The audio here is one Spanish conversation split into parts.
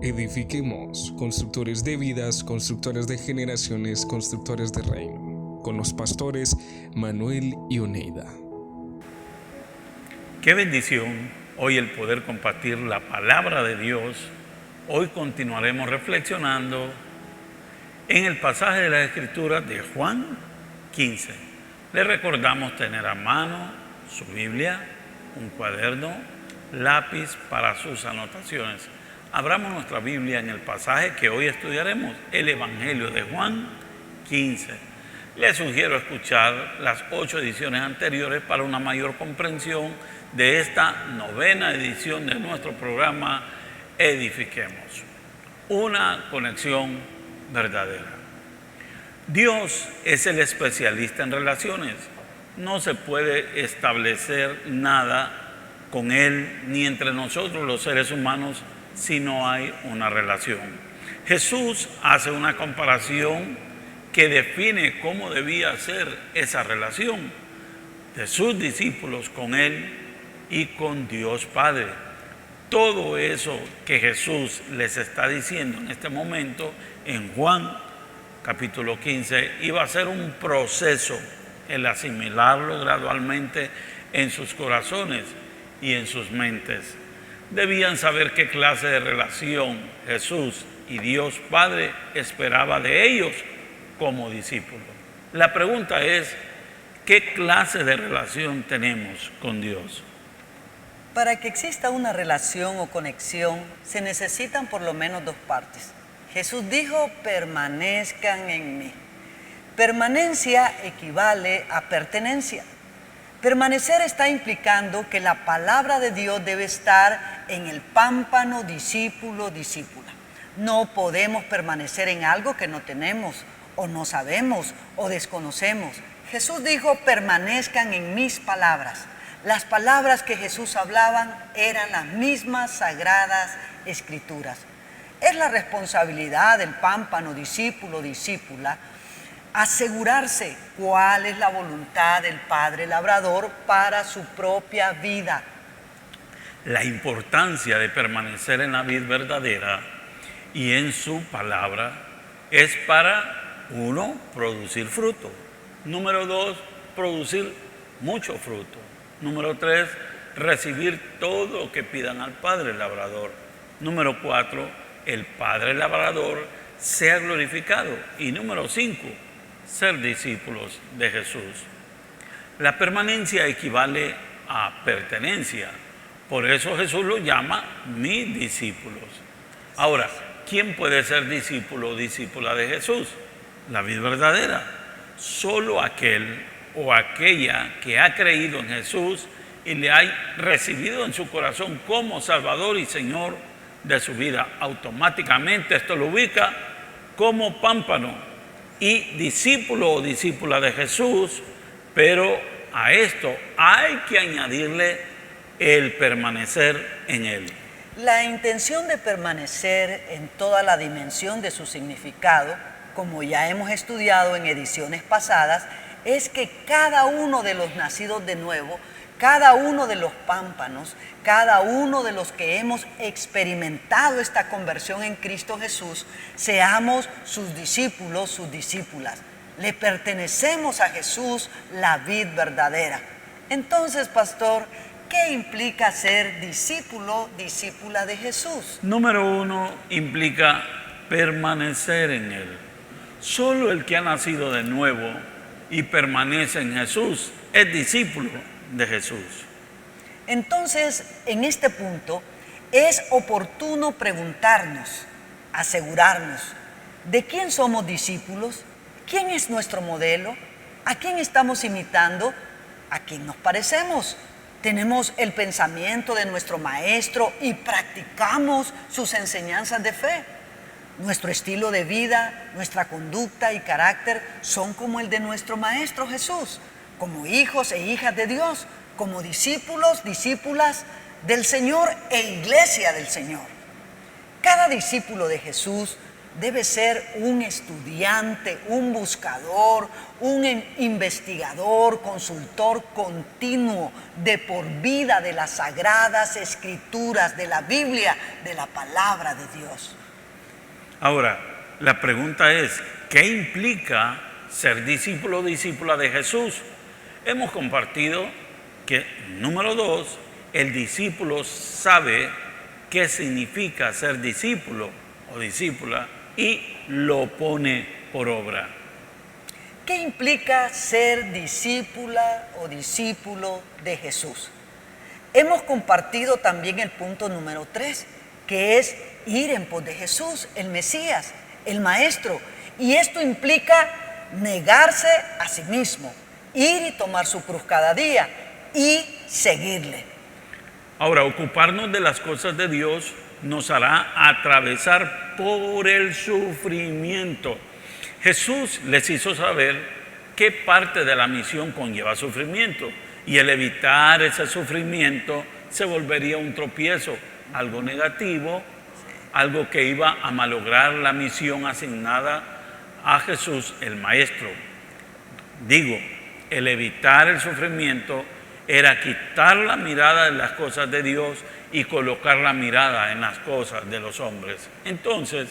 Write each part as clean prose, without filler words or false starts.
Edifiquemos, constructores de vidas, constructores de generaciones, constructores de reino. Con los pastores Manuel y Oneida. Qué bendición hoy el poder compartir la palabra de Dios. Hoy continuaremos reflexionando en el pasaje de la Escritura de Juan 15. Le recordamos tener a mano su Biblia, un cuaderno, lápiz para sus anotaciones. Abramos nuestra Biblia en el pasaje que hoy estudiaremos, el Evangelio de Juan 15. Les sugiero escuchar las 8 ediciones anteriores para una mayor comprensión de esta 9ª edición de nuestro programa Edifiquemos. Una conexión verdadera. Dios es el especialista en relaciones. No se puede establecer nada con Él ni entre nosotros los seres humanos si no hay una relación. Jesús hace una comparación que define cómo debía ser esa relación de sus discípulos con Él y con Dios Padre. Todo eso que Jesús les está diciendo en este momento en Juan capítulo 15 iba a ser un proceso el asimilarlo gradualmente en sus corazones y en sus mentes. Debían saber qué clase de relación Jesús y Dios Padre esperaba de ellos como discípulos. La pregunta es, ¿qué clase de relación tenemos con Dios? Para que exista una relación o conexión, se necesitan por lo menos dos partes. Jesús dijo, permanezcan en mí. Permanencia equivale a pertenencia. Permanecer está implicando que la palabra de Dios debe estar en el pámpano discípulo-discípula. No podemos permanecer en algo que no tenemos, o no sabemos, o desconocemos. Jesús dijo, permanezcan en mis palabras. Las palabras que Jesús hablaban eran las mismas sagradas escrituras. Es la responsabilidad del pámpano discípulo-discípula asegurarse cuál es la voluntad del Padre Labrador para su propia vida. La importancia de permanecer en la vid verdadera y en su palabra es para, 1, producir fruto. Número 2, producir mucho fruto. Número 3, recibir todo lo que pidan al Padre Labrador. Número 4, el Padre Labrador sea glorificado. Y número 5, ser discípulos de Jesús. La permanencia equivale a pertenencia. Por eso Jesús lo llama mis discípulos. Ahora, ¿quién puede ser discípulo o discípula de Jesús? La vid verdadera. Solo aquel o aquella que ha creído en Jesús y le ha recibido en su corazón como Salvador y Señor de su vida. Automáticamente esto lo ubica como pámpano y discípulo o discípula de Jesús, pero a esto hay que añadirle el permanecer en Él. La intención de permanecer en toda la dimensión de su significado, como ya hemos estudiado en ediciones pasadas, es que cada uno de los nacidos de nuevo, cada uno de los pámpanos, cada uno de los que hemos experimentado esta conversión en Cristo Jesús, seamos sus discípulos, sus discípulas. Le pertenecemos a Jesús, la vid verdadera. Entonces, pastor, ¿qué implica ser discípulo, discípula de Jesús? Número 1, implica permanecer en Él. Solo el que ha nacido de nuevo y permanece en Jesús es discípulo de Jesús. Entonces, en este punto, es oportuno preguntarnos, asegurarnos, ¿de quién somos discípulos? ¿Quién es nuestro modelo? ¿A quién estamos imitando? ¿A quién nos parecemos? ¿Tenemos el pensamiento de nuestro maestro y practicamos sus enseñanzas de fe? Nuestro estilo de vida, nuestra conducta y carácter son como el de nuestro Maestro Jesús, como hijos e hijas de Dios, como discípulos, discípulas del Señor e iglesia del Señor. Cada discípulo de Jesús debe ser un estudiante, un buscador, un investigador, consultor continuo de por vida de las sagradas escrituras, de la Biblia, de la palabra de Dios. Ahora, la pregunta es, ¿qué implica ser discípulo o discípula de Jesús? Hemos compartido que, número 2, el discípulo sabe qué significa ser discípulo o discípula y lo pone por obra. ¿Qué implica ser discípula o discípulo de Jesús? Hemos compartido también el punto número 3, que es ir en pos de Jesús, el Mesías, el Maestro. Y esto implica negarse a sí mismo, ir y tomar su cruz cada día y seguirle. Ahora, ocuparnos de las cosas de Dios nos hará atravesar por el sufrimiento. Jesús les hizo saber qué parte de la misión conlleva sufrimiento, y el evitar ese sufrimiento se volvería un tropiezo, algo negativo, algo que iba a malograr la misión asignada a Jesús, el Maestro. Digo, el evitar el sufrimiento era quitar la mirada de las cosas de Dios y colocar la mirada en las cosas de los hombres. Entonces,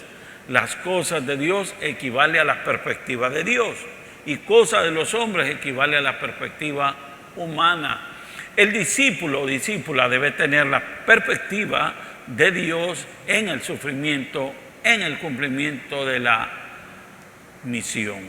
las cosas de Dios equivale a la perspectiva de Dios, y cosas de los hombres equivale a la perspectiva humana. El discípulo o discípula debe tener la perspectiva de Dios en el sufrimiento, en el cumplimiento de la misión.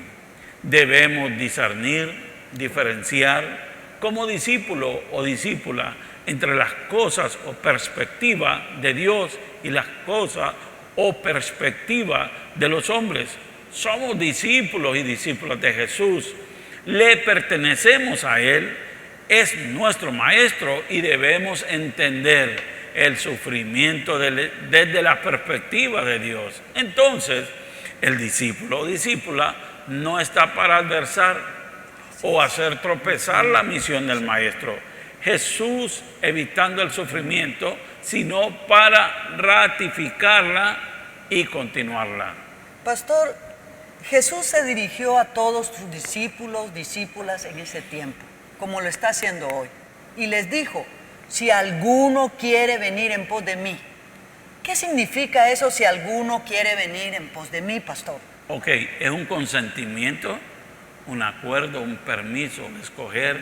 Debemos discernir, diferenciar como discípulo o discípula entre las cosas o perspectiva de Dios y las cosas o perspectiva de los hombres. Somos discípulos y discípulas de Jesús, le pertenecemos a Él, es nuestro Maestro y debemos entender el sufrimiento desde la perspectiva de Dios. Entonces, el discípulo o discípula no está para adversar o hacer tropezar la misión del Maestro, Jesús evitando el sufrimiento, sino para ratificarla y continuarla. Pastor, Jesús se dirigió a todos sus discípulos, discípulas en ese tiempo, como lo está haciendo hoy, y les dijo: si alguno quiere venir en pos de mí. ¿Qué significa eso, si alguno quiere venir en pos de mí, pastor? Ok, es un consentimiento, un acuerdo, un permiso de escoger,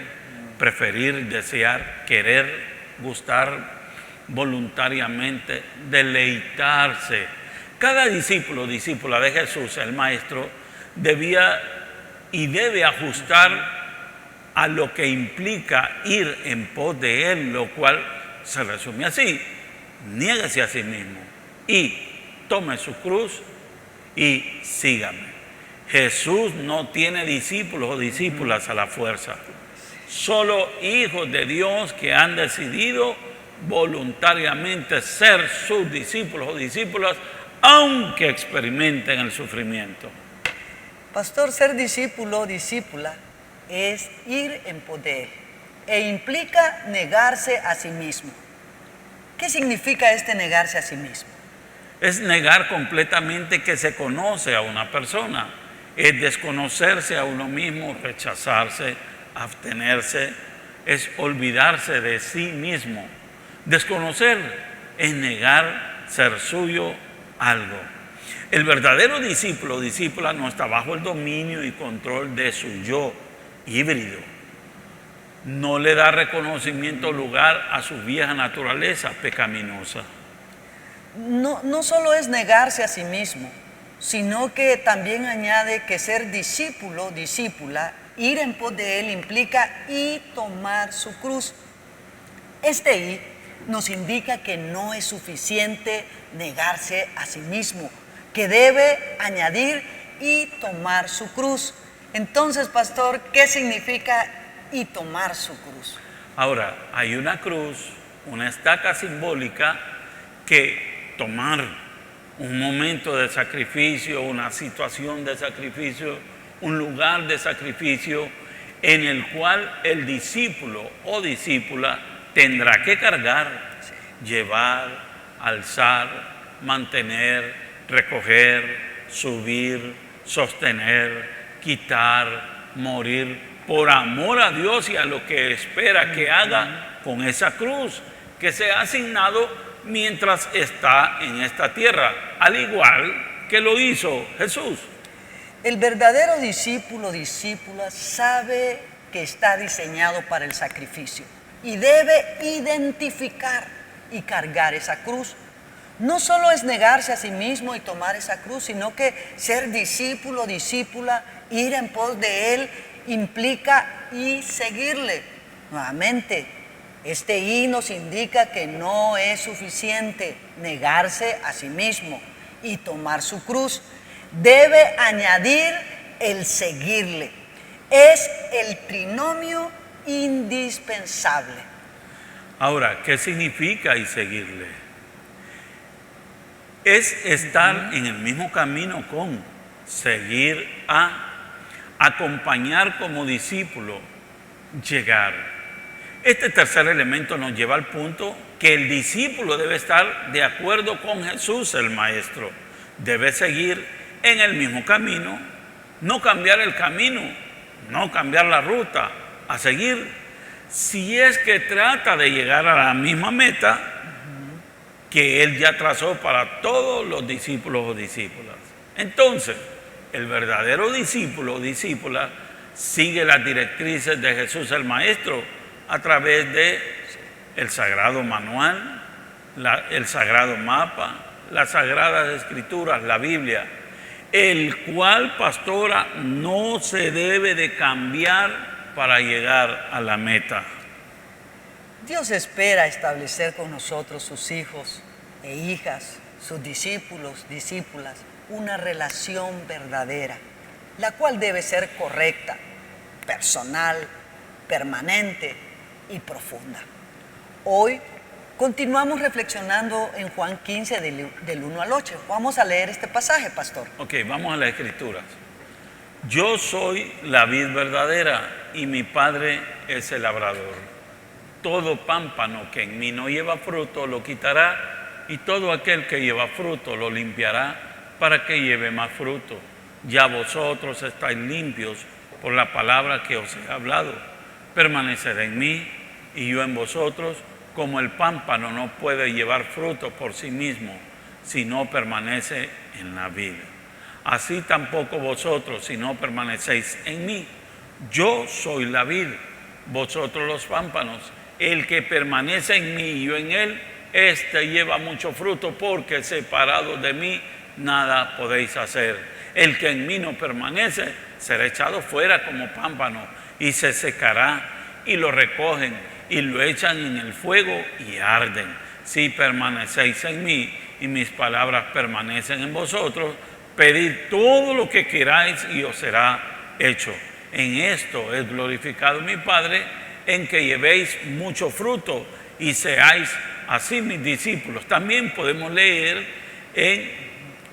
preferir, desear, querer, gustar voluntariamente, deleitarse. Cada discípulo o discípula de Jesús, el Maestro, debía y debe ajustar a lo que implica ir en pos de Él, lo cual se resume así: niéguese a sí mismo y tome su cruz y sígame. Jesús no tiene discípulos o discípulas a la fuerza, solo hijos de Dios que han decidido voluntariamente ser sus discípulos o discípulas, aunque experimenten el sufrimiento. Pastor, ser discípulo o discípula es ir en pos de Él e implica negarse a sí mismo. ¿Qué significa este negarse a sí mismo? Es negar completamente que se conoce a una persona, es desconocerse a uno mismo, rechazarse, abstenerse, es olvidarse de sí mismo. Desconocer es negar ser suyo algo. El verdadero discípulo o discípula no está bajo el dominio y control de su yo híbrido. No le da reconocimiento o lugar a su vieja naturaleza pecaminosa. No solo es negarse a sí mismo, sino que también añade que ser discípulo, discípula, ir en pos de Él implica y tomar su cruz. Este ir nos indica que no es suficiente negarse a sí mismo, que debe añadir y tomar su cruz. Entonces, pastor, ¿qué significa y tomar su cruz? Ahora, hay una cruz, una estaca simbólica que tomar un momento de sacrificio, una situación de sacrificio, un lugar de sacrificio en el cual el discípulo o discípula tendrá que cargar, llevar, alzar, mantener, recoger, subir, sostener, quitar, morir por amor a Dios y a lo que espera que haga con esa cruz que se ha asignado mientras está en esta tierra, al igual que lo hizo Jesús. El verdadero discípulo, discípula, sabe que está diseñado para el sacrificio y debe identificar y cargar esa cruz. No solo es negarse a sí mismo y tomar esa cruz, sino que ser discípulo, discípula, ir en pos de Él, implica y seguirle. Nuevamente, este y nos indica que no es suficiente negarse a sí mismo y tomar su cruz. Debe añadir el seguirle. Es el trinomio indispensable. Ahora, ¿qué significa y seguirle? Es estar en el mismo camino con, seguir a, acompañar como discípulo, llegar. Este tercer elemento nos lleva al punto que el discípulo debe estar de acuerdo con Jesús, el Maestro. Debe seguir en el mismo camino, no cambiar el camino, no cambiar la ruta, a seguir. Si es que trata de llegar a la misma meta que Él ya trazó para todos los discípulos o discípulas. Entonces, el verdadero discípulo o discípula sigue las directrices de Jesús el Maestro a través de el sagrado manual, el sagrado mapa, las sagradas escrituras, la Biblia, el cual, pastora, no se debe de cambiar para llegar a la meta. Dios espera establecer con nosotros, sus hijos e hijas, sus discípulos, discípulas, una relación verdadera, la cual debe ser correcta, personal, permanente y profunda. Hoy continuamos reflexionando en Juan 15 del 1 al 8. Vamos a leer este pasaje, pastor. Ok, vamos a las escrituras. Yo soy la vid verdadera y mi Padre es el labrador. Todo pámpano que en mí no lleva fruto lo quitará, y todo aquel que lleva fruto lo limpiará para que lleve más fruto. Ya vosotros estáis limpios por la palabra que os he hablado. Permaneced en mí y yo en vosotros, como el pámpano no puede llevar fruto por sí mismo si no permanece en la vid. Así tampoco vosotros si no permanecéis en mí. Yo soy la vid, vosotros los pámpanos. El que permanece en mí y yo en él, éste lleva mucho fruto, porque separado de mí nada podéis hacer. El que en mí no permanece será echado fuera como pámpano y se secará, y lo recogen y lo echan en el fuego y arden. Si permanecéis en mí y mis palabras permanecen en vosotros, pedid todo lo que queráis y os será hecho. En esto es glorificado mi Padre, en que llevéis mucho fruto y seáis así mis discípulos. También podemos leer en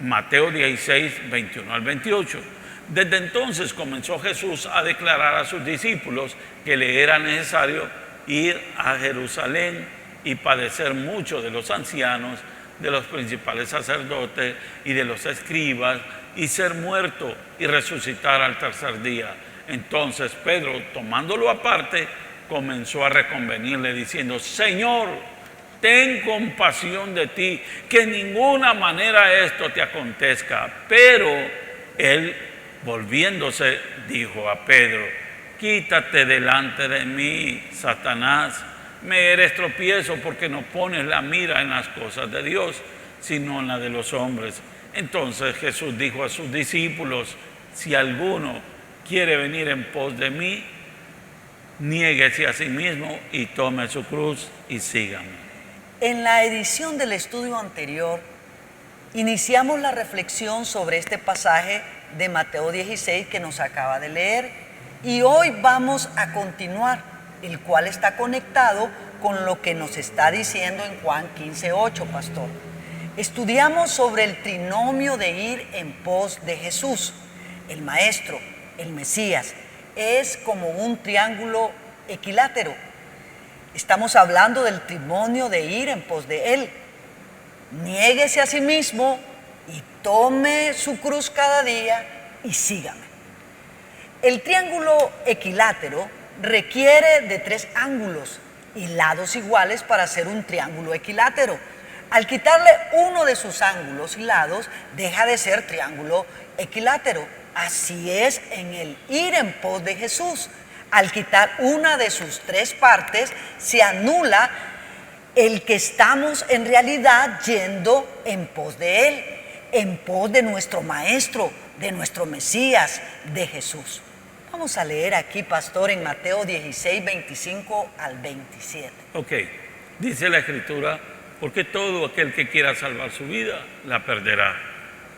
Mateo 16, 21 al 28. Desde entonces comenzó Jesús a declarar a sus discípulos que le era necesario ir a Jerusalén y padecer mucho de los ancianos, de los principales sacerdotes y de los escribas, y ser muerto y resucitar al tercer día. Entonces Pedro, tomándolo aparte, comenzó a reconvenirle diciendo: Señor, ten compasión de ti, que en ninguna manera esto te acontezca. Pero él, volviéndose, dijo a Pedro: quítate delante de mí, Satanás. Me eres tropiezo, porque no pones la mira en las cosas de Dios, sino en la de los hombres. Entonces Jesús dijo a sus discípulos: si alguno quiere venir en pos de mí, niéguese a sí mismo y tome su cruz y sígame. En la edición del estudio anterior, iniciamos la reflexión sobre este pasaje de Mateo 16 que nos acaba de leer, y hoy vamos a continuar, el cual está conectado con lo que nos está diciendo en Juan 15:8, pastor. Estudiamos sobre el trinomio de ir en pos de Jesús. El Maestro, el Mesías, es como un triángulo equilátero. Estamos hablando del trinomio de ir en pos de Él. Niéguese a sí mismo, y tome su cruz cada día y sígame. El triángulo equilátero requiere de 3 ángulos y lados iguales para hacer un triángulo equilátero. Al quitarle uno de sus ángulos y lados, deja de ser triángulo equilátero. Así es en el ir en pos de Jesús. Al quitar una de sus 3 partes, se anula el que estamos en realidad yendo en pos de Él, en pos de nuestro Maestro, de nuestro Mesías, de Jesús. Vamos a leer aquí, pastor, en Mateo 16, 25 al 27. Ok, dice la Escritura, porque todo aquel que quiera salvar su vida, la perderá.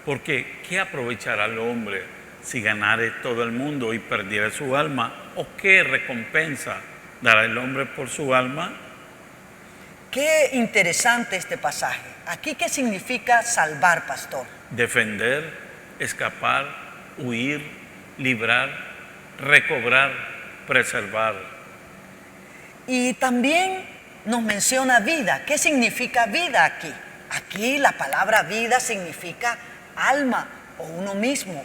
Porque, ¿qué aprovechará el hombre si ganare todo el mundo y perdiere su alma? ¿O qué recompensa dará el hombre por su alma? Qué interesante este pasaje. Aquí, ¿qué significa salvar, pastor? Defender, escapar, huir, librar, recobrar, preservar. Y también nos menciona vida. ¿Qué significa vida aquí? Aquí la palabra vida significa alma o uno mismo.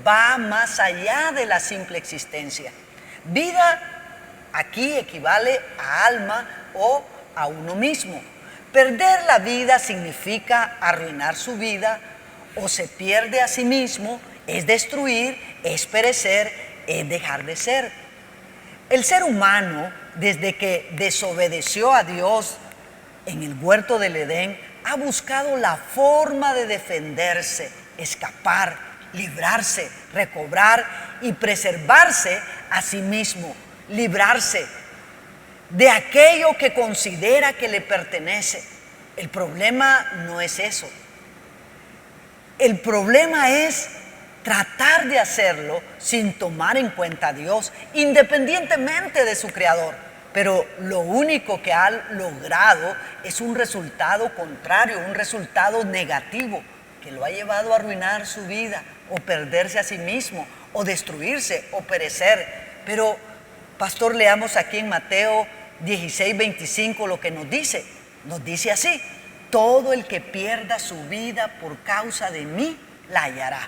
Va más allá de la simple existencia. Vida aquí equivale a alma o a uno mismo. Perder la vida significa arruinar su vida, o se pierde a sí mismo, es destruir, es perecer, es dejar de ser. El ser humano, desde que desobedeció a Dios en el huerto del Edén, ha buscado la forma de defenderse, escapar, librarse, recobrar y preservarse a sí mismo, librarse de aquello que considera que le pertenece. El problema no es eso. El problema es tratar de hacerlo sin tomar en cuenta a Dios, independientemente de su creador. Pero lo único que ha logrado es un resultado contrario, un resultado negativo, que lo ha llevado a arruinar su vida, o perderse a sí mismo, o destruirse, o perecer. Pero, pastor, leamos aquí en Mateo 16, 25 lo que nos dice. Nos dice así: todo el que pierda su vida por causa de mí, la hallará.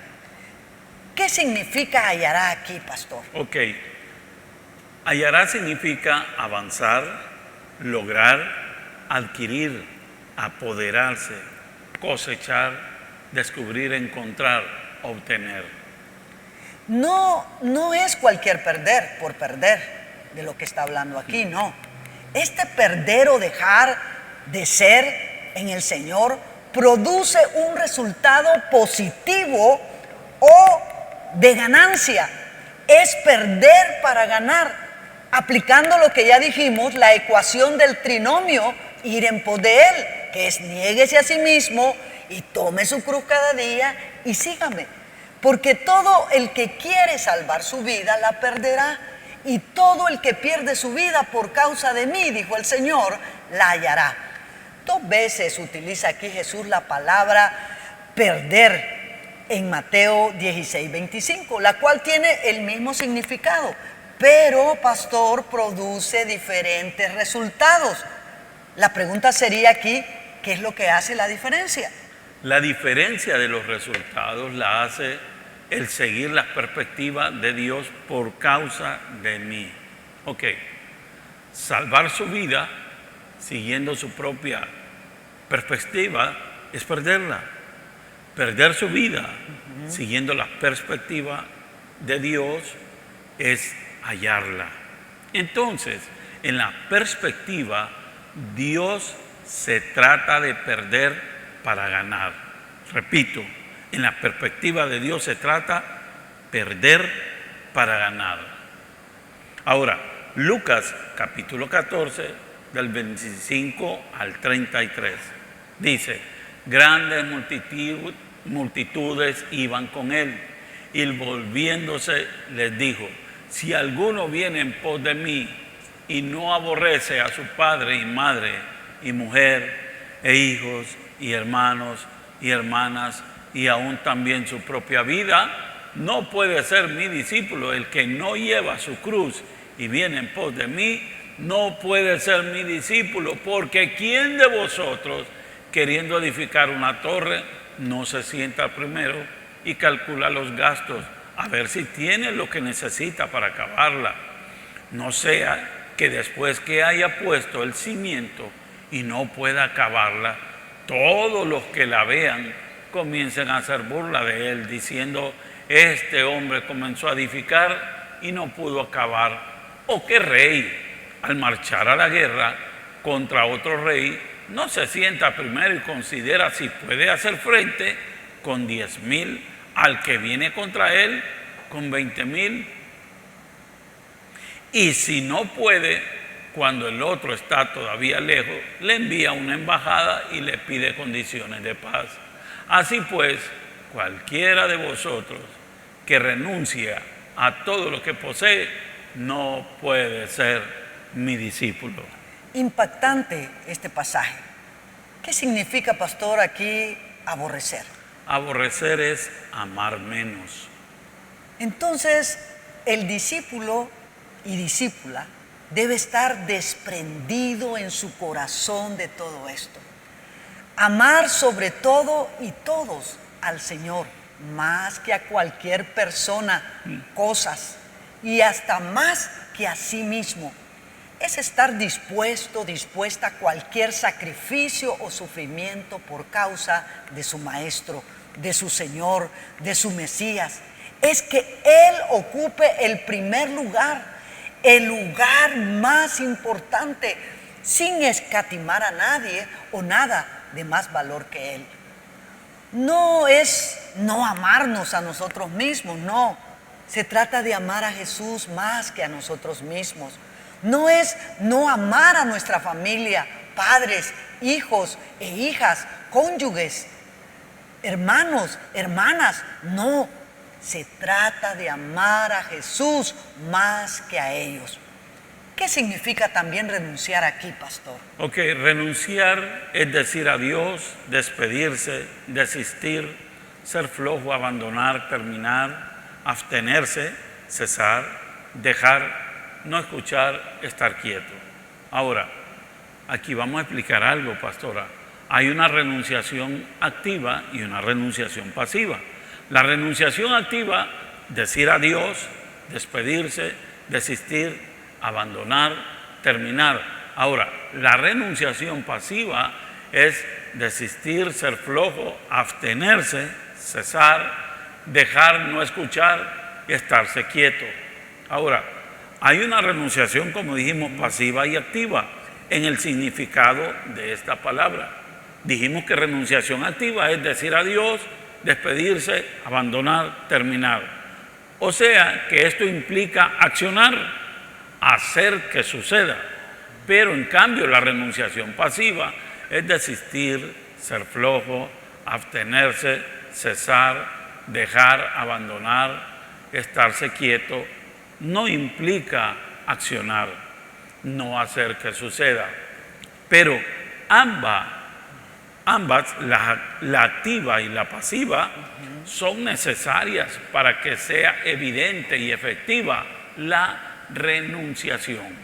¿Qué significa hallará aquí, pastor? Ok, hallará significa avanzar, lograr, adquirir, apoderarse, cosechar, descubrir, encontrar, obtener. No es cualquier perder por perder de lo que está hablando aquí, no. Este perder o dejar de ser en el Señor produce un resultado positivo o de ganancia. Es perder para ganar, aplicando lo que ya dijimos, la ecuación del trinomio, ir en pos de Él, que es niéguese a sí mismo y tome su cruz cada día y sígame. Porque todo el que quiere salvar su vida la perderá, y todo el que pierde su vida por causa de mí, dijo el Señor, la hallará. 2 veces utiliza aquí Jesús la palabra perder en Mateo 16, 25, la cual tiene el mismo significado, pero, pastor, produce diferentes resultados. La pregunta sería aquí, ¿qué es lo que hace la diferencia? La diferencia de los resultados la hace el seguir las perspectivas de Dios por causa de mí. Ok, salvar su vida siguiendo su propia perspectiva es perderla. Perder su vida siguiendo la perspectiva de Dios es hallarla. Entonces, en la perspectiva, Dios se trata de perder para ganar. Repito, en la perspectiva de Dios se trata perder para ganar. Ahora, Lucas capítulo 14, del 25 al 33, dice: grandes multitudes iban con él, y volviéndose les dijo: si alguno viene en pos de mí y no aborrece a su padre y madre y mujer e hijos y hermanos y hermanas y aún también su propia vida, no puede ser mi discípulo. El que no lleva su cruz y viene en pos de mí, no puede ser mi discípulo. Porque ¿quién de vosotros, queriendo edificar una torre, no se sienta primero y calcula los gastos, a ver si tiene lo que necesita para acabarla. No sea que después que haya puesto el cimiento y no pueda acabarla, todos los que la vean comiencen a hacer burla de él, diciendo: este hombre comenzó a edificar y no pudo acabar. O que rey, al marchar a la guerra contra otro rey, no se sienta primero y considera si puede hacer frente con 10,000 al que viene contra él con 20,000. Y si no puede, cuando el otro está todavía lejos, le envía una embajada y le pide condiciones de paz. Así pues, cualquiera de vosotros que renuncia a todo lo que posee, no puede ser mi discípulo. Impactante este pasaje. ¿Qué significa, pastor, aquí aborrecer? Aborrecer es amar menos. Entonces, el discípulo y discípula debe estar desprendido en su corazón de todo esto. Amar sobre todo y todos al Señor, más que a cualquier persona, cosas, y hasta más que a sí mismo. Es estar dispuesta a cualquier sacrificio o sufrimiento por causa de su Maestro, de su Señor, de su Mesías. Es que Él ocupe el primer lugar, el lugar más importante, sin escatimar a nadie o nada de más valor que Él. No es no amarnos a nosotros mismos, no. Se trata de amar a Jesús más que a nosotros mismos. No es no amar a nuestra familia, padres, hijos e hijas, cónyuges, hermanos, hermanas. No, se trata de amar a Jesús más que a ellos. ¿Qué significa también renunciar aquí, pastor? Ok, renunciar es decir adiós, despedirse, desistir, ser flojo, abandonar, terminar, abstenerse, cesar, dejar, no escuchar, estar quieto. Ahora, aquí vamos a explicar algo, pastora. Hay una renunciación activa y una renunciación pasiva. La renunciación activa, decir adiós, despedirse, desistir, abandonar, terminar. Ahora, la renunciación pasiva es desistir, ser flojo, abstenerse, cesar, dejar, no escuchar y estarse quieto. Ahora, hay una renunciación, como dijimos, pasiva y activa en el significado de esta palabra. Dijimos que renunciación activa es decir adiós, despedirse, abandonar, terminar. O sea que esto implica accionar, hacer que suceda. Pero en cambio la renunciación pasiva es desistir, ser flojo, abstenerse, cesar, dejar, abandonar, estarse quieto. No implica accionar, no hacer que suceda. Pero ambas, la activa y la pasiva, son necesarias para que sea evidente y efectiva la renunciación.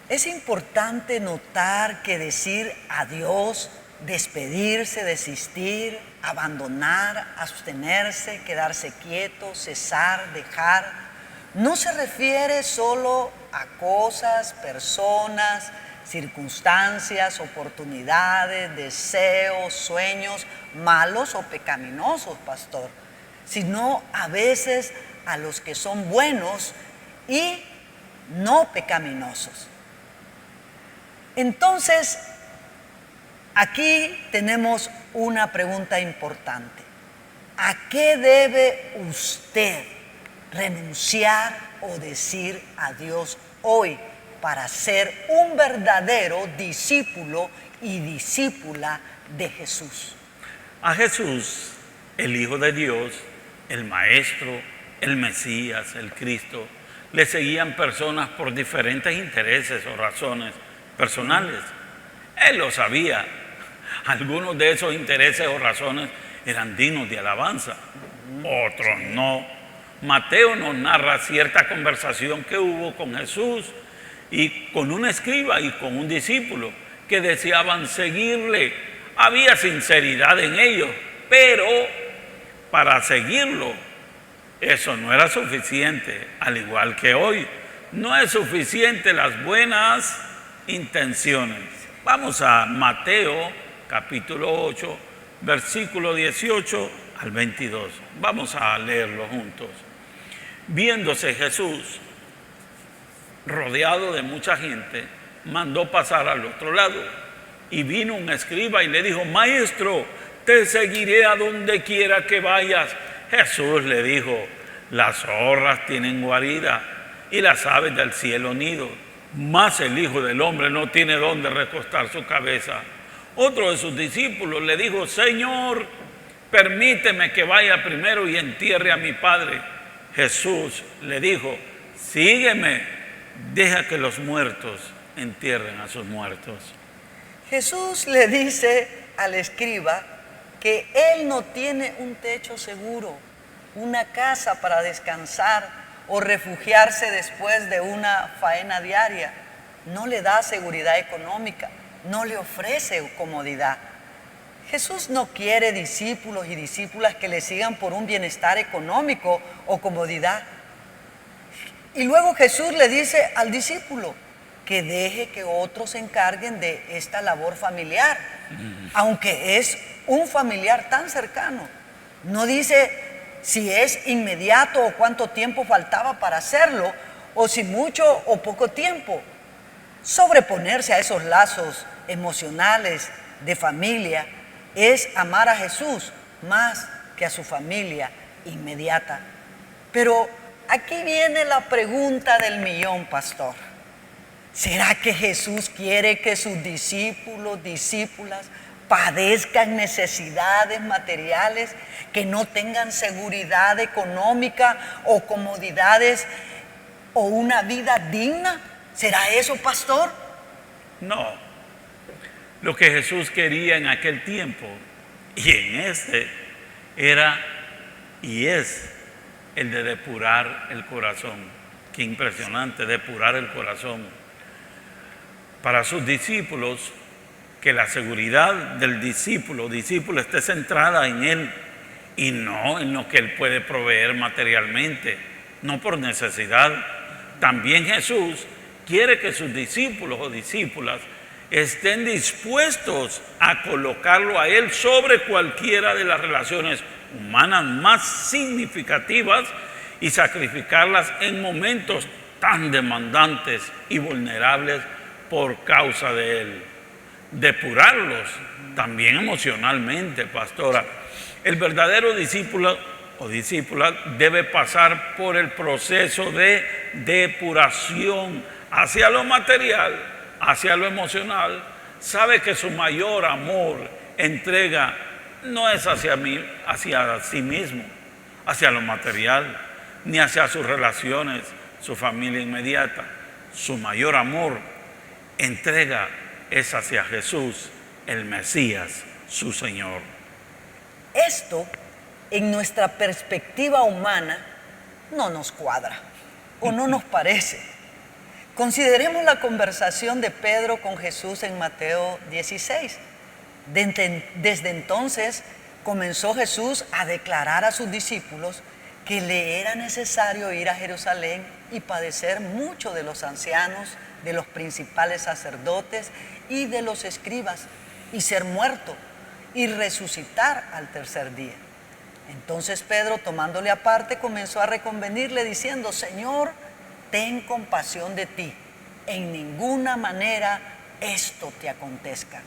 Es importante notar que decir adiós, despedirse, desistir, abandonar, abstenerse, quedarse quieto, cesar, dejar, no se refiere solo a cosas, personas, circunstancias, oportunidades, deseos, sueños malos o pecaminosos, pastor, sino a veces a los que son buenos y no pecaminosos. Entonces, aquí tenemos una pregunta importante. ¿A qué debe usted renunciar o decir adiós hoy para ser un verdadero discípulo y discípula de Jesús? A Jesús, el Hijo de Dios, el Maestro, el Mesías, el Cristo, le seguían personas por diferentes intereses o razones personales. Él lo sabía. Algunos de esos intereses o razones eran dignos de alabanza, otros no. Mateo nos narra cierta conversación que hubo con Jesús y con un escriba y con un discípulo que deseaban seguirle. Había sinceridad en ellos, Pero para seguirlo, eso no era suficiente, al igual que hoy. No es suficiente las buenas intenciones. Vamos a Mateo capítulo 8, versículo 18 al 22. Vamos a leerlo juntos. Viéndose Jesús rodeado de mucha gente, mandó pasar al otro lado. Y vino un escriba y le dijo: Maestro, te seguiré a donde quiera que vayas. Jesús le dijo: las zorras tienen guarida y las aves del cielo nido, mas el Hijo del Hombre no tiene dónde recostar su cabeza. Otro de sus discípulos le dijo: Señor, permíteme que vaya primero y entierre a mi padre. Jesús le dijo: sígueme, deja que los muertos entierren a sus muertos. Jesús le dice al escriba que él no tiene un techo seguro, una casa para descansar o refugiarse después de una faena diaria. No le da seguridad económica, no le ofrece comodidad. Jesús no quiere discípulos y discípulas que le sigan por un bienestar económico o comodidad. Y luego Jesús le dice al discípulo que deje que otros se encarguen de esta labor familiar, aunque es un familiar tan cercano. No dice si es inmediato o cuánto tiempo faltaba para hacerlo, o si mucho o poco tiempo. Sobreponerse a esos lazos emocionales de familia es amar a Jesús más que a su familia inmediata. Pero aquí viene la pregunta del millón, pastor. ¿Será que Jesús quiere que sus discípulos, discípulas padezcan necesidades materiales, que no tengan seguridad económica o comodidades o una vida digna? ¿Será eso, pastor? No. Lo que Jesús quería en aquel tiempo y en este era y es el de depurar el corazón. Qué impresionante, depurar el corazón. Para sus discípulos, que la seguridad del discípulo esté centrada en él y no en lo que él puede proveer materialmente, no por necesidad. También Jesús quiere que sus discípulos o discípulas estén dispuestos a colocarlo a él sobre cualquiera de las relaciones humanas más significativas y sacrificarlas en momentos tan demandantes y vulnerables por causa de él. Depurarlos también emocionalmente, pastora. El verdadero discípulo o discípula debe pasar por el proceso de depuración hacia lo material, hacia lo emocional. Sabe que su mayor amor, entrega, no es hacia sí mismo, hacia lo material, ni hacia sus relaciones, su familia inmediata. Su mayor amor, entrega, es hacia Jesús, el Mesías, su Señor. Esto, en nuestra perspectiva humana, no nos cuadra o no nos parece. Consideremos la conversación de Pedro con Jesús en Mateo 16. Desde entonces comenzó Jesús a declarar a sus discípulos que le era necesario ir a Jerusalén y padecer mucho de los ancianos, de los principales sacerdotes y de los escribas, y ser muerto y resucitar al tercer día. Entonces Pedro, tomándole aparte, comenzó a reconvenirle diciendo: Señor, ten compasión de ti, en ninguna manera esto te acontezca.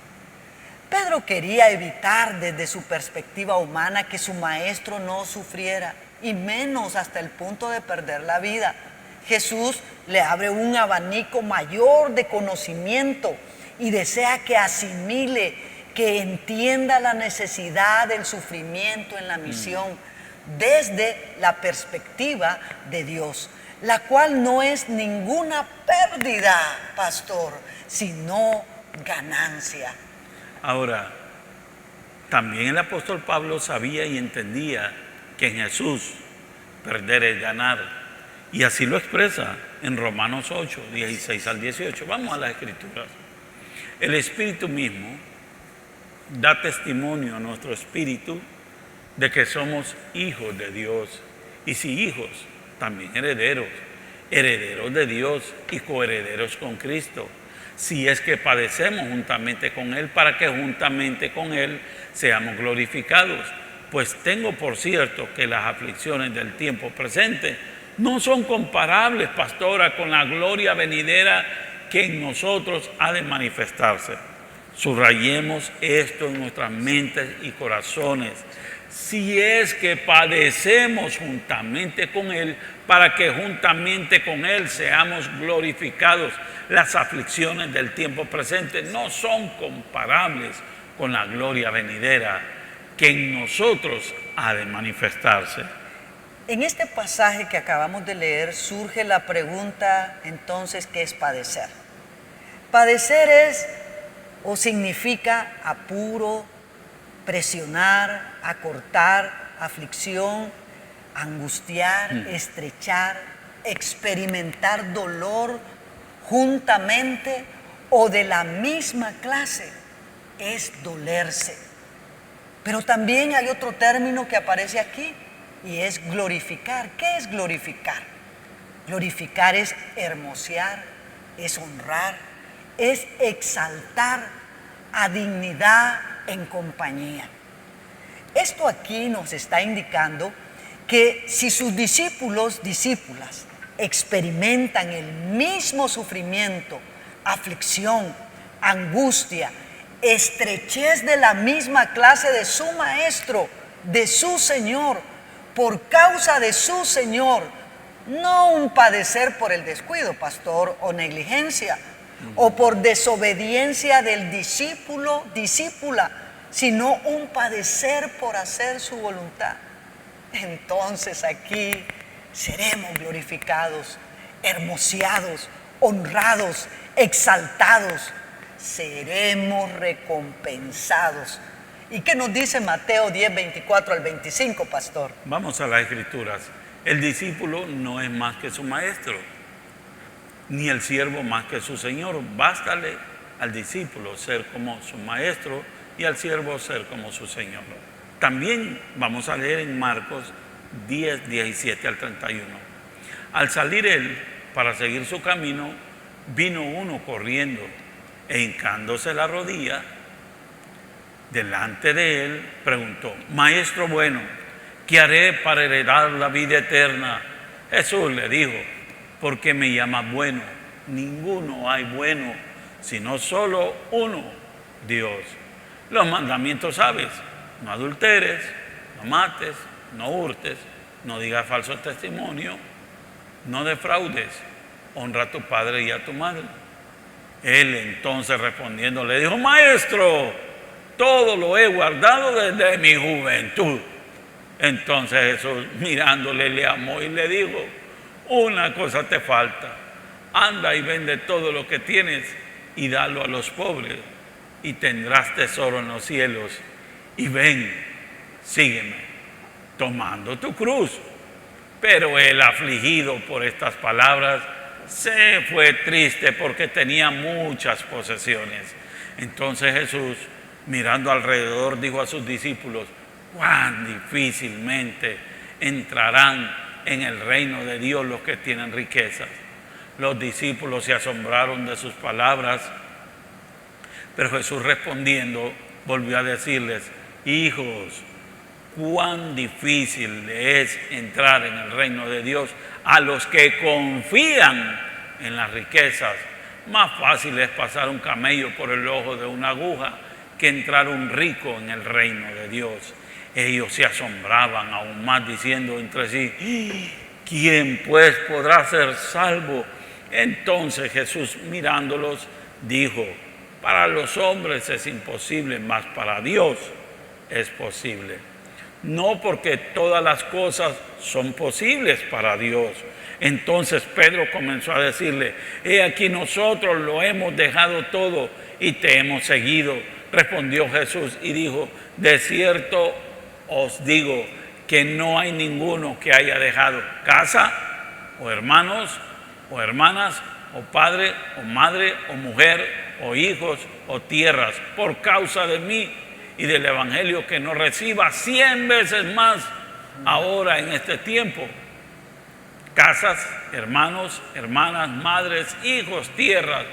Pedro quería evitar desde su perspectiva humana que su maestro no sufriera, y menos hasta el punto de perder la vida. Jesús le abre un abanico mayor de conocimiento y desea que asimile, que entienda la necesidad del sufrimiento en la misión desde la perspectiva de Dios, la cual no es ninguna pérdida, pastor, sino ganancia. Ahora, también el apóstol Pablo sabía y entendía que en Jesús perder es ganar, y así lo expresa en Romanos 8, 16 al 18. Vamos a las Escrituras. El Espíritu mismo da testimonio a nuestro espíritu de que somos hijos de Dios, y si hijos, también herederos, herederos de Dios y coherederos con Cristo, si es que padecemos juntamente con Él, para que juntamente con Él seamos glorificados. Pues tengo por cierto que las aflicciones del tiempo presente no son comparables, pastora, con la gloria venidera que en nosotros ha de manifestarse. Subrayemos esto en nuestras mentes y corazones. Si es que padecemos juntamente con Él, para que juntamente con Él seamos glorificados. Las aflicciones del tiempo presente no son comparables con la gloria venidera que en nosotros ha de manifestarse. En este pasaje que acabamos de leer surge la pregunta entonces, ¿qué es padecer? Padecer es o significa apuro, presionar, acortar, aflicción, angustiar, estrechar, experimentar dolor juntamente o de la misma clase, es dolerse. Pero también hay otro término que aparece aquí y es glorificar. ¿Qué es glorificar? Glorificar es hermosear, es honrar, es exaltar a dignidad en compañía. Esto aquí nos está indicando que si sus discípulas experimentan el mismo sufrimiento, aflicción, angustia, estrechez de la misma clase de su maestro, de su Señor, por causa de su Señor, no un padecer por el descuido, pastor, o negligencia, o por desobediencia del discípula, sino un padecer por hacer su voluntad. Entonces aquí seremos glorificados, hermoseados, honrados, exaltados, seremos recompensados. ¿Y qué nos dice Mateo 10, 24 al 25, pastor? Vamos a las Escrituras. El discípulo no es más que su maestro, ni el siervo más que su señor. Bástale al discípulo ser como su maestro y al siervo ser como su señor. También vamos a leer en Marcos 10, 17 al 31. Al salir él para seguir su camino, vino uno corriendo e hincándose la rodilla delante de él, preguntó: Maestro bueno, ¿qué haré para heredar la vida eterna? Jesús le dijo: ¿por qué me llamas bueno? Ninguno hay bueno, sino solo uno, Dios. Los mandamientos sabes: no adulteres, no mates, no hurtes, no digas falso testimonio, no defraudes, honra a tu padre y a tu madre. Él entonces respondiendo le dijo: Maestro, todo lo he guardado desde mi juventud. Entonces Jesús, mirándole, le amó y le dijo: una cosa te falta, anda y vende todo lo que tienes y dalo a los pobres, y tendrás tesoro en los cielos, y ven, sígueme, tomando tu cruz. Pero él, afligido por estas palabras, se fue triste porque tenía muchas posesiones. Entonces Jesús, mirando alrededor, dijo a sus discípulos: cuán difícilmente entrarán en el reino de Dios los que tienen riquezas. Los discípulos se asombraron de sus palabras, pero Jesús respondiendo volvió a decirles: hijos, cuán difícil es entrar en el reino de Dios a los que confían en las riquezas. Más fácil es pasar un camello por el ojo de una aguja que entrar un rico en el reino de Dios. Ellos se asombraban aún más, diciendo entre sí: ¿quién pues podrá ser salvo? Entonces Jesús, mirándolos, dijo: para los hombres es imposible, mas para Dios es posible. No porque todas las cosas son posibles para Dios. Entonces Pedro comenzó a decirle: he aquí, nosotros lo hemos dejado todo y te hemos seguido. Respondió Jesús y dijo: de cierto os digo que no hay ninguno que haya dejado casa, o hermanos, o hermanas, o padre, o madre, o mujer, o hijos, o tierras, por causa de mí, y del Evangelio que nos reciba 100 veces más ahora en este tiempo. Casas, hermanos, hermanas, madres, hijos, tierras,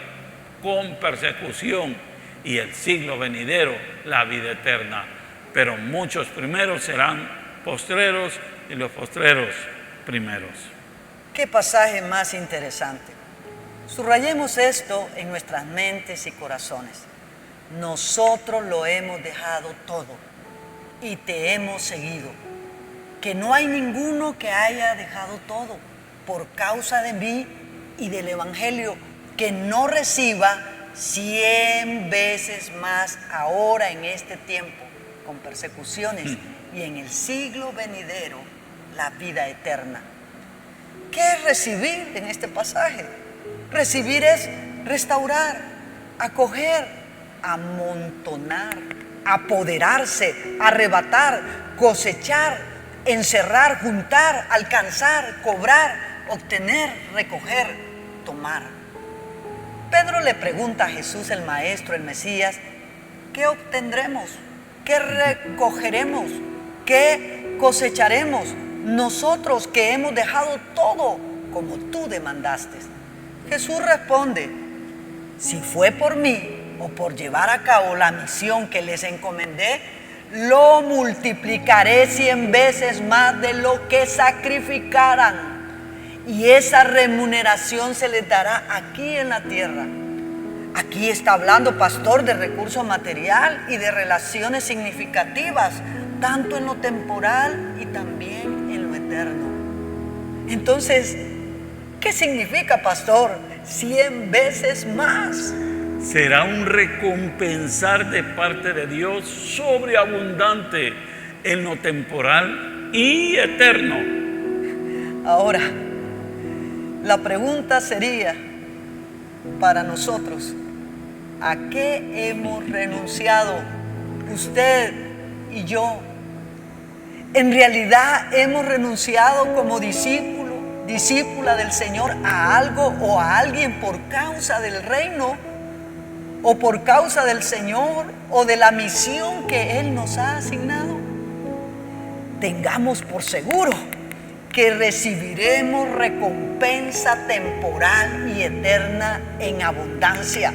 con persecución, y el siglo venidero, la vida eterna. Pero muchos primeros serán postreros y los postreros primeros. Qué pasaje más interesante. Subrayemos esto en nuestras mentes y corazones. Nosotros lo hemos dejado todo y te hemos seguido. Que no hay ninguno que haya dejado todo por causa de mí y del Evangelio, que no reciba 100 veces más ahora en este tiempo con persecuciones y en el siglo venidero la vida eterna. ¿Qué es recibir en este pasaje? Recibir es restaurar, acoger, amontonar, apoderarse, arrebatar, cosechar, encerrar, juntar, alcanzar, cobrar, obtener, recoger, tomar. Pedro le pregunta a Jesús, el Maestro, el Mesías, ¿qué obtendremos? ¿Qué recogeremos? ¿Qué cosecharemos? Nosotros que hemos dejado todo como tú demandaste. Jesús responde, si fue por mí o por llevar a cabo la misión que les encomendé, lo multiplicaré 100 veces más de lo que sacrificaran. Y esa remuneración se les dará aquí en la tierra. Aquí está hablando, pastor, de recurso material y de relaciones significativas, tanto en lo temporal y también en lo eterno. Entonces, ¿qué significa, pastor? 100 veces más. Será un recompensar de parte de Dios sobreabundante en lo temporal y eterno. Ahora, la pregunta sería para nosotros, ¿a qué hemos renunciado usted y yo? En realidad hemos renunciado como discípula del Señor a algo o a alguien por causa del reino, o por causa del Señor o de la misión que Él nos ha asignado. Tengamos por seguro que recibiremos recompensa temporal y eterna en abundancia.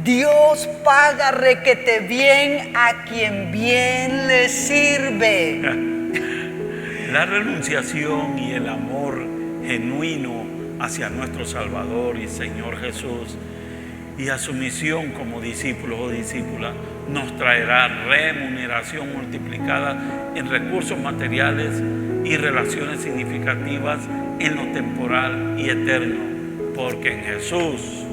Dios paga requete bien a quien bien le sirve. La renunciación y el amor genuino hacia nuestro Salvador y Señor Jesús y a su misión como discípulos o discípulas nos traerá remuneración multiplicada en recursos materiales y relaciones significativas en lo temporal y eterno, porque en Jesús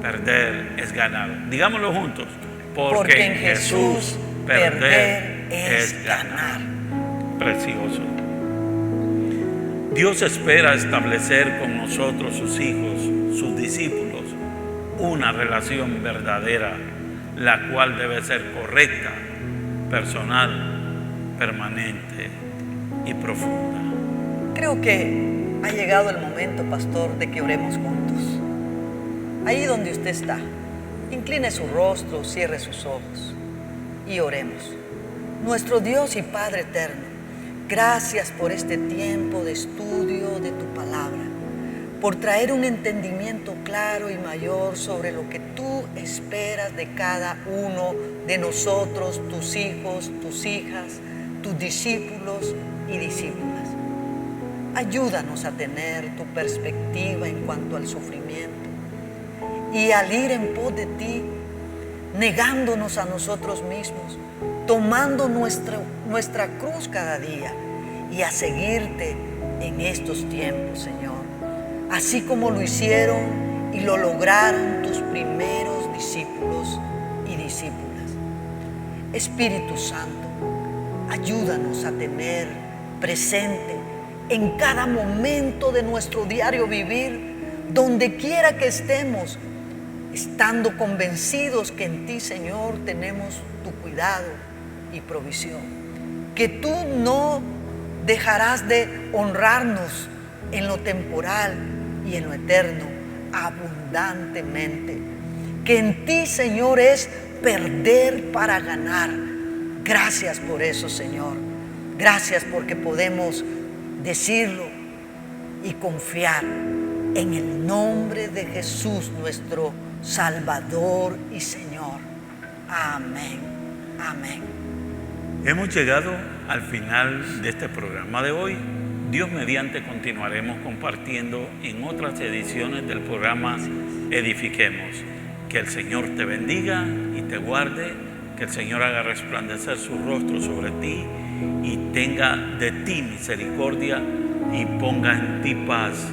perder es ganar. Digámoslo juntos, porque en Jesús perder es ganar. Precioso. Dios espera establecer con nosotros, sus hijos, sus discípulos, una relación verdadera, la cual debe ser correcta, personal, permanente y profunda. Creo que ha llegado el momento, pastor, de que oremos juntos. Ahí donde usted está, incline su rostro, cierre sus ojos y oremos. Nuestro Dios y Padre eterno, gracias por este tiempo de estudio de tu palabra, por traer un entendimiento claro y mayor sobre lo que tú esperas de cada uno de nosotros, tus hijos, tus hijas, tus discípulos y discípulas. Ayúdanos a tener tu perspectiva en cuanto al sufrimiento y al ir en pos de ti, negándonos a nosotros mismos, tomando nuestra cruz cada día y a seguirte en estos tiempos, Señor, así como lo hicieron y lo lograron tus primeros discípulos y discípulas. Espíritu Santo, ayúdanos a tener presente en cada momento de nuestro diario vivir, donde quiera que estemos, estando convencidos que en ti, Señor, tenemos tu cuidado y provisión, que tú no dejarás de honrarnos en lo temporal y en lo eterno abundantemente, que en ti, Señor, es perder para ganar. Gracias por eso, Señor. Gracias porque podemos decirlo y confiar en el nombre de Jesús, nuestro Salvador y Señor. Amén. Amén. Hemos llegado al final de este programa de hoy. Dios mediante continuaremos compartiendo en otras ediciones del programa Edifiquemos. Que el Señor te bendiga y te guarde, que el Señor haga resplandecer su rostro sobre ti y tenga de ti misericordia y ponga en ti paz,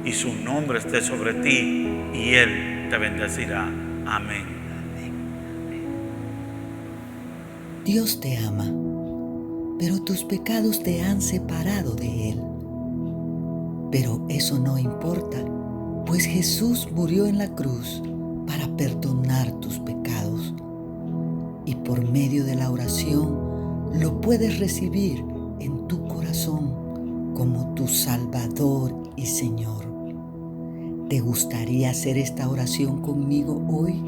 y su nombre esté sobre ti y Él te bendecirá. Amén. Dios te ama, pero tus pecados te han separado de Él. Pero eso no importa, pues Jesús murió en la cruz para perdonar tus pecados. Y por medio de la oración lo puedes recibir en tu corazón como tu Salvador y Señor. ¿Te gustaría hacer esta oración conmigo hoy?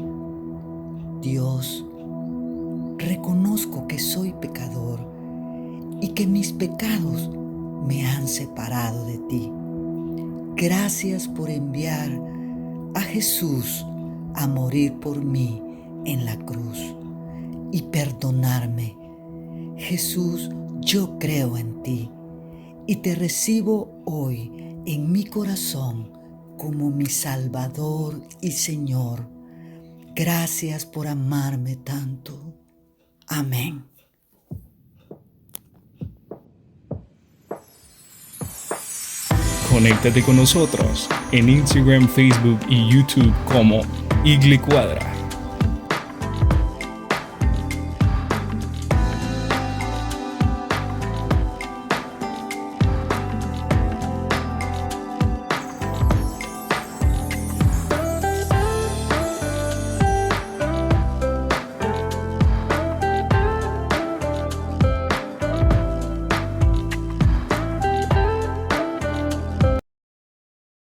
Dios, reconozco que soy pecador y que mis pecados me han separado de ti. Gracias por enviar a Jesús a morir por mí en la cruz y perdonarme. Jesús, yo creo en ti y te recibo hoy en mi corazón como mi Salvador y Señor. Gracias por amarme tanto. Amén. Conéctate con nosotros en Instagram, Facebook y YouTube como Igle Cuadra.